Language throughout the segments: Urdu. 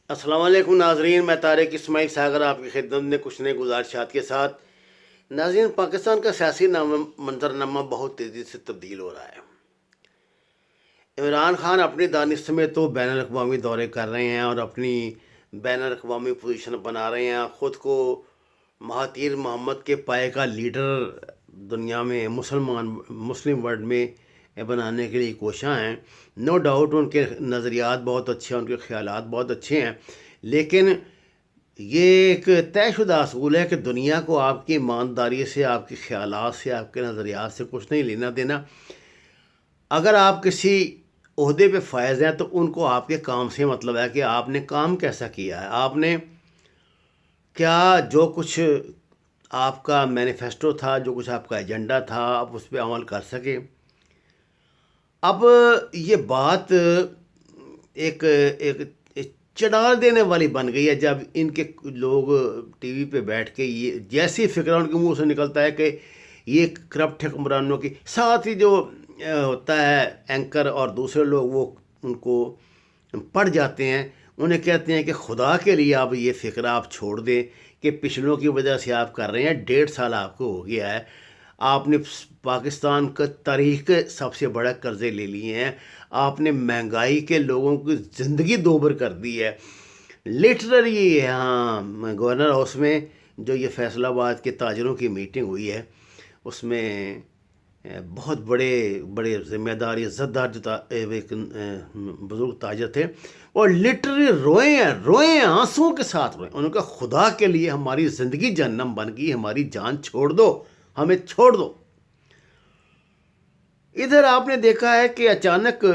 السلام علیکم ناظرین، میں طارق اسماعیل ساگر آپ کی خدمت میں کچھ نئے گزارشات کے ساتھ۔ ناظرین، پاکستان کا سیاسی منظرنامہ بہت تیزی سے تبدیل ہو رہا ہے۔ عمران خان اپنی دانش میں تو بین الاقوامی دورے کر رہے ہیں اور اپنی بین الاقوامی پوزیشن بنا رہے ہیں، خود کو مہاتیر محمد کے پائے کا لیڈر دنیا میں مسلم ورلڈ میں بنانے کے لیے کوشاں ہیں۔ نو ڈاؤٹ ان کے نظریات بہت اچھے ہیں، ان کے خیالات بہت اچھے ہیں، لیکن یہ ایک طے شدہ اصول ہے کہ دنیا کو آپ کی ایمانداری سے، آپ کے خیالات سے، آپ کے نظریات سے کچھ نہیں لینا دینا۔ اگر آپ کسی عہدے پہ فائز ہیں تو ان کو آپ کے کام سے مطلب ہے کہ آپ نے کام کیسا کیا ہے، آپ نے کیا جو کچھ آپ کا مینیفیسٹو تھا، جو کچھ آپ کا ایجنڈا تھا، آپ اس پہ عمل کر سکے۔ اب یہ بات ایک ایک چڑھا دینے والی بن گئی ہے جب ان کے لوگ ٹی وی پہ بیٹھ کے یہ جیسی فکر ان کے منہ سے نکلتا ہے کہ یہ کرپٹ حکمرانوں کی، ساتھ ہی جو ہوتا ہے اینکر اور دوسرے لوگ وہ ان کو پڑھ جاتے ہیں، انہیں کہتے ہیں کہ خدا کے لیے آپ یہ فکر آپ چھوڑ دیں کہ پچھلوں کی وجہ سے آپ کر رہے ہیں، 1.5 سال آپ کو ہو گیا ہے، آپ نے پاکستان کا تاریخ کے سب سے بڑے قرضے لے لیے ہیں، آپ نے مہنگائی کے لوگوں کی زندگی دوبر کر دی ہے۔ لٹرلی یہاں گورنر ہاؤس میں جو یہ فیصل آباد کے تاجروں کی میٹنگ ہوئی ہے، اس میں بہت بڑے بڑے ذمہ دار عزت دار جو ایک بزرگ تاجر تھے، اور لٹرلی روئے ہیں آنسوؤں کے ساتھ روئے، انہوں نے کہا خدا کے لیے ہماری زندگی جہنم بن گئی، ہماری جان چھوڑ دو، ہمیں چھوڑ دو۔ ادھر آپ نے دیکھا ہے کہ اچانک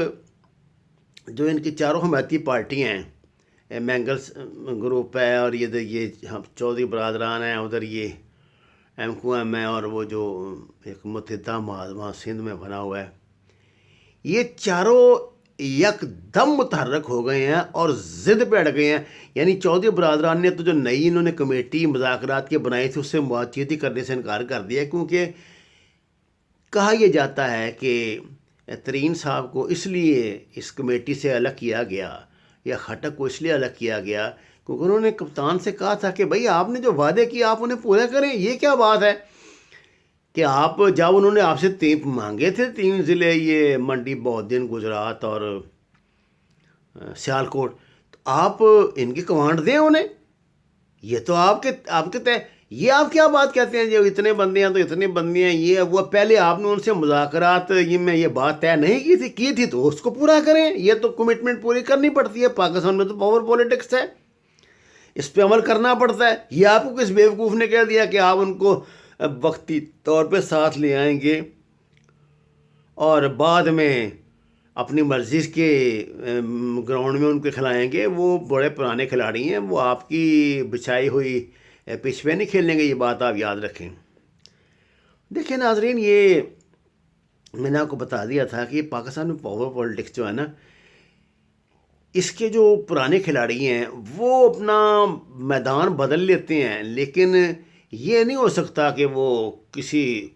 جو ان کی چاروں حمایتی پارٹیاں ہیں، مینگلس گروپ ہے، اور یہ ہم چودھری برادران ہیں، ادھر یہ ایم کیو ایم ہے، اور وہ جو ایک متحدہ وہاں سندھ میں بنا ہوا ہے، یہ چاروں یک دم متحرک ہو گئے ہیں اور ضد پہ اڑ گئے ہیں۔ یعنی چودھری برادران نے تو جو نئی انہوں نے کمیٹی مذاکرات کی بنائی تھی، اس سے بات چیت کرنے سے انکار کر دیا، کیونکہ کہا یہ جاتا ہے کہ ترین صاحب کو اس لیے اس کمیٹی سے الگ کیا گیا، یا خٹک کو اس لیے الگ کیا گیا کیونکہ انہوں نے کپتان سے کہا تھا کہ بھائی آپ نے جو وعدے کیے آپ انہیں پورے کریں۔ یہ کیا بات ہے کہ آپ جب انہوں نے آپ سے مانگے تھے 3 ضلع، یہ منڈی، بہودین، گجرات اور سیالکوٹ، تو آپ ان کی کمانڈ دیں انہیں، یہ تو آپ کے طے، یہ آپ کیا بات کہتے ہیں جو اتنے بندے ہیں تو اتنے بندے ہیں، یہ وہ پہلے آپ نے ان سے مذاکرات میں یہ بات طے نہیں کی تھی تو اس کو پورا کریں، یہ تو کمٹمنٹ پوری کرنی پڑتی ہے، پاکستان میں تو پاور پولیٹکس ہے، اس پہ عمل کرنا پڑتا ہے۔ یہ آپ کو کس بیوقوف نے کہہ دیا کہ آپ ان کو وقتی طور پہ ساتھ لے آئیں گے اور بعد میں اپنی مرضی کے گراؤنڈ میں ان کو کھلائیں گے؟ وہ بڑے پرانے کھلاڑی ہیں، وہ آپ کی بچھائی ہوئی پچ پہ نہیں کھیلیں گے، یہ بات آپ یاد رکھیں۔ دیکھیں ناظرین، یہ میں نے آپ کو بتا دیا تھا کہ پاکستان میں پاور پولیٹکس جو ہے نا، اس کے جو پرانے کھلاڑی ہیں وہ اپنا میدان بدل لیتے ہیں، لیکن یہ نہیں ہو سکتا کہ وہ کسی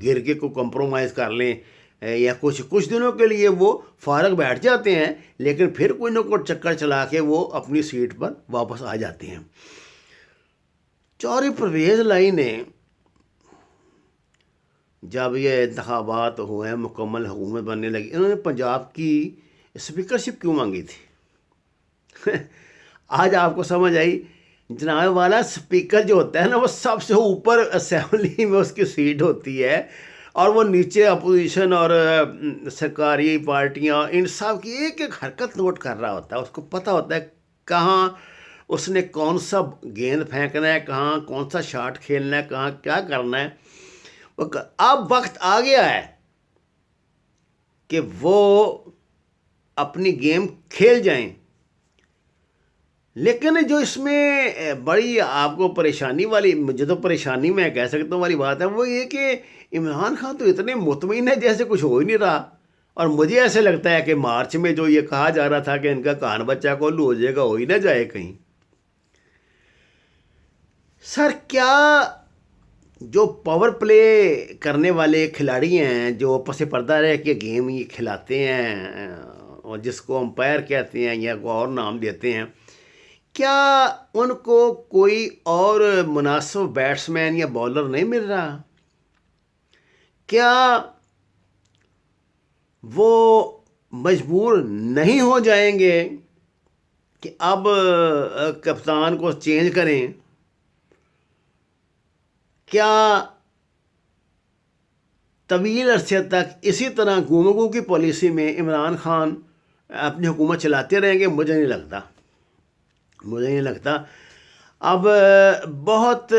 گرگے کو کمپرومائز کر لیں، یا کچھ دنوں کے لیے وہ فارغ بیٹھ جاتے ہیں، لیکن پھر کوئی نہ کوئی چکر چلا کے وہ اپنی سیٹ پر واپس آ جاتے ہیں۔ چودھری پرویز لائی نے جب یہ انتخابات ہوئے، مکمل حکومت بننے لگی، انہوں نے پنجاب کی اسپیکرشپ کیوں مانگی تھی؟ آج آپ کو سمجھ آئی۔ جناب والا، اسپیکر جو ہوتا ہے نا، وہ سب سے اوپر اسمبلی میں اس کی سیٹ ہوتی ہے، اور وہ نیچے اپوزیشن اور سرکاری پارٹیاں ان سب کی ایک ایک حرکت نوٹ کر رہا ہوتا ہے، اس کو پتہ ہوتا ہے کہاں اس نے کون سا گیند پھینکنا ہے، کہاں کون سا شاٹ کھیلنا ہے، کہاں کیا کرنا ہے۔ اب وقت آ گیا ہے کہ وہ اپنی گیم کھیل جائیں، لیکن جو اس میں بڑی آپ کو پریشانی والی، مجھے تو پریشانی میں کہہ سکتا ہوں والی بات ہے، وہ یہ کہ عمران خان تو اتنے مطمئن ہے جیسے کچھ ہو ہی نہیں رہا، اور مجھے ایسے لگتا ہے کہ مارچ میں جو یہ کہا جا رہا تھا کہ ان کا کان بچہ کولو ہو جائے گا، ہو ہی نہ جائے کہیں۔ سر، کیا جو پاور پلے کرنے والے کھلاڑی ہیں، جو پس پردہ رہ کے گیم یہ کھلاتے ہیں، اور جس کو امپائر کہتے ہیں یا کوئی اور نام دیتے ہیں، کیا ان کو کوئی اور مناسب بیٹسمین یا بالر نہیں مل رہا؟ کیا وہ مجبور نہیں ہو جائیں گے کہ اب کپتان کو چینج کریں؟ کیا طویل عرصے تک اسی طرح گونگو کی پالیسی میں عمران خان اپنی حکومت چلاتے رہیں گے؟ مجھے نہیں لگتا، مجھے نہیں لگتا۔ اب بہت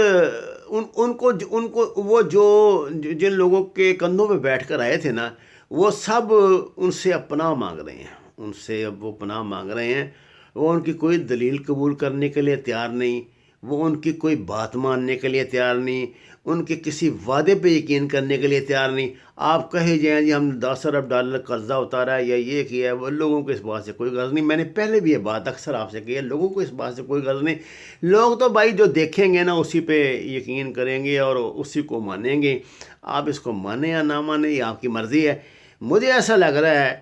ان کو وہ جو جن لوگوں کے کندھوں پہ بیٹھ کر آئے تھے نا، وہ سب ان سے اب پناہ مانگ رہے ہیں، ان سے اب وہ پناہ مانگ رہے ہیں۔ وہ ان کی کوئی دلیل قبول کرنے کے لیے تیار نہیں، وہ ان کی کوئی بات ماننے کے لیے تیار نہیں، ان کے کسی وعدے پہ یقین کرنے کے لیے تیار نہیں۔ آپ کہے جائیں جی ہم 10 ارب ڈالر قرضہ اتارا ہے یا یہ کیا ہے، وہ لوگوں کو اس بات سے کوئی غرض نہیں۔ میں نے پہلے بھی یہ بات اکثر آپ سے کی ہے، لوگوں کو اس بات سے کوئی غرض نہیں۔ لوگ تو بھائی جو دیکھیں گے نا اسی پہ یقین کریں گے اور اسی کو مانیں گے۔ آپ اس کو مانیں یا نہ مانیں، یہ آپ کی مرضی ہے۔ مجھے ایسا لگ رہا ہے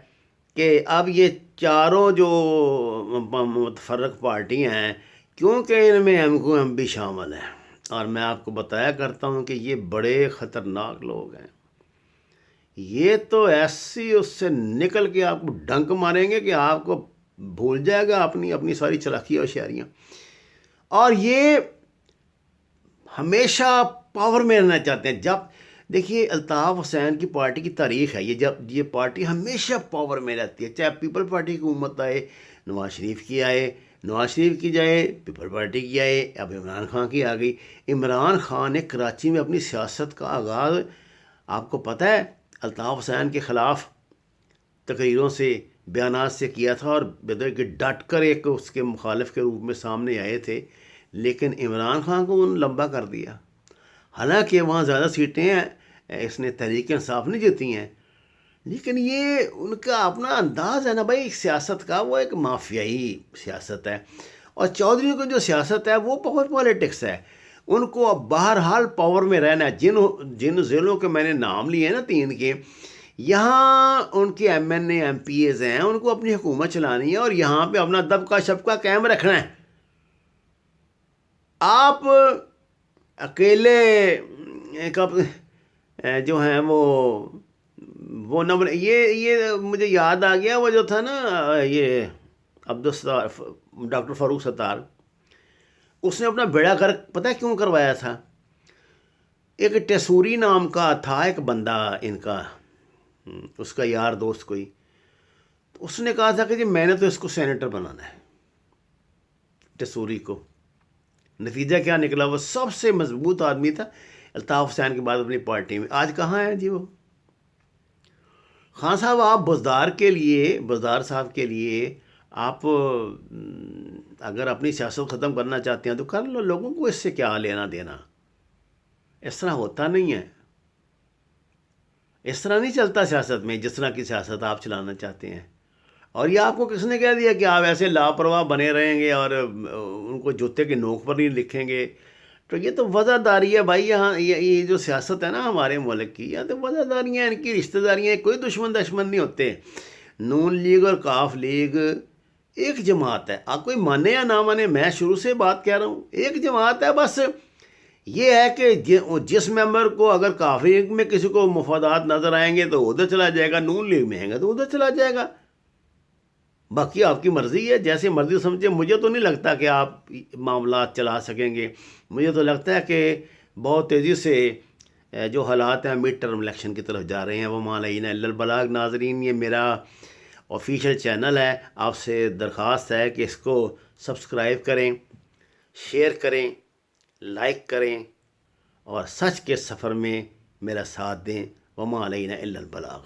کہ اب یہ چاروں جو متفرق پارٹیاں ہیں، کیونکہ ان میں ایم کیو ایم بھی شامل ہیں، اور میں آپ کو بتایا کرتا ہوں کہ یہ بڑے خطرناک لوگ ہیں۔ یہ تو ایسی اس سے نکل کے آپ کو ڈنک ماریں گے کہ آپ کو بھول جائے گا اپنی ساری چلاکیاں اور ہوشیاریاں۔ اور یہ ہمیشہ پاور میں رہنا چاہتے ہیں۔ جب دیکھیے الطاف حسین کی پارٹی کی تاریخ ہے، جب یہ پارٹی ہمیشہ پاور میں رہتی ہے، چاہے پیپل پارٹی کی حکومت آئے، نواز شریف کی آئے، نواز شریف کی جائے، پیپل پارٹی کی آئے، اب عمران خان کی آ گئی۔ عمران خان نے کراچی میں اپنی سیاست کا آغاز، آپ کو پتہ ہے، الطاف حسین کے خلاف تقریروں سے، بیانات سے کیا تھا، اور بدر کے ڈٹ کر ایک اس کے مخالف کے روپ میں سامنے آئے تھے، لیکن عمران خان کو انہوں نے لمبا کر دیا۔ حالانکہ وہاں زیادہ سیٹیں ہیں، اس نے تحریک انصاف نہیں جیتی ہیں، لیکن یہ ان کا اپنا انداز ہے نا بھائی سیاست کا، وہ ایک مافیائی سیاست ہے۔ اور چودھریوں کی جو سیاست ہے وہ بہت پالیٹکس ہے، ان کو اب بہرحال پاور میں رہنا ہے۔ جن ضلعوں کے میں نے نام لیے ہیں نا 3 کے، یہاں ان کے M N A M P As ہیں، ان کو اپنی حکومت چلانی ہے اور یہاں پہ اپنا دبکا شبکا قائم رکھنا ہے۔ آپ اکیلے جو ہیں وہ نمبر، یہ مجھے یاد آ گیا، وہ جو تھا نا یہ عبدالستار، ڈاکٹر فاروق ستار، اس نے اپنا بیڑا غرق پتہ ہے کیوں کروایا تھا؟ ایک ٹیسوری نام کا تھا ایک بندہ ان کا، اس کا یار دوست کوئی، تو اس نے کہا تھا کہ جی میں نے تو اس کو سینیٹر بنانا ہے، ٹیسوری کو۔ نتیجہ کیا نکلا؟ وہ سب سے مضبوط آدمی تھا الطاف حسین کے بعد اپنی پارٹی میں۔ آج کہاں ہے جی وہ؟ خان صاحب آپ بزدار صاحب کے لیے آپ اگر اپنی سیاست ختم کرنا چاہتے ہیں تو کر لو، لوگوں کو اس سے کیا لینا دینا؟ اس طرح ہوتا نہیں ہے، اس طرح نہیں چلتا سیاست میں، جس طرح کی سیاست آپ چلانا چاہتے ہیں۔ اور یہ آپ کو کس نے کہہ دیا کہ آپ ایسے لاپرواہ بنے رہیں گے اور ان کو جوتے کے نوک پر نہیں لکھیں گے؟ تو یہ تو وزاداری ہے بھائی، یہاں یہ جو سیاست ہے نا ہمارے ملک کی، یہ تو وزاداریاں، ان کی رشتہ داریاں، کوئی دشمن نہیں ہوتے۔ نون لیگ اور کاف لیگ ایک جماعت ہے، آپ کوئی مانے یا نہ مانے، میں شروع سے بات کہہ رہا ہوں، ایک جماعت ہے۔ بس یہ ہے کہ جس ممبر کو اگر کاف لیگ میں کسی کو مفادات نظر آئیں گے تو ادھر چلا جائے گا، نون لیگ میں آئیں گے تو ادھر چلا جائے گا۔ باقی آپ کی مرضی ہے، جیسے مرضی سمجھے۔ مجھے تو نہیں لگتا کہ آپ معاملات چلا سکیں گے۔ مجھے تو لگتا ہے کہ بہت تیزی سے جو حالات ہیں مڈ ٹرم الیکشن کی طرف جا رہے ہیں۔ وہ مالین الا البلاغ۔ ناظرین، یہ میرا آفیشیل چینل ہے، آپ سے درخواست ہے کہ اس کو سبسکرائب کریں، شیئر کریں، لائک کریں، اور سچ کے سفر میں میرا ساتھ دیں۔ وما علینا الا البلاغ۔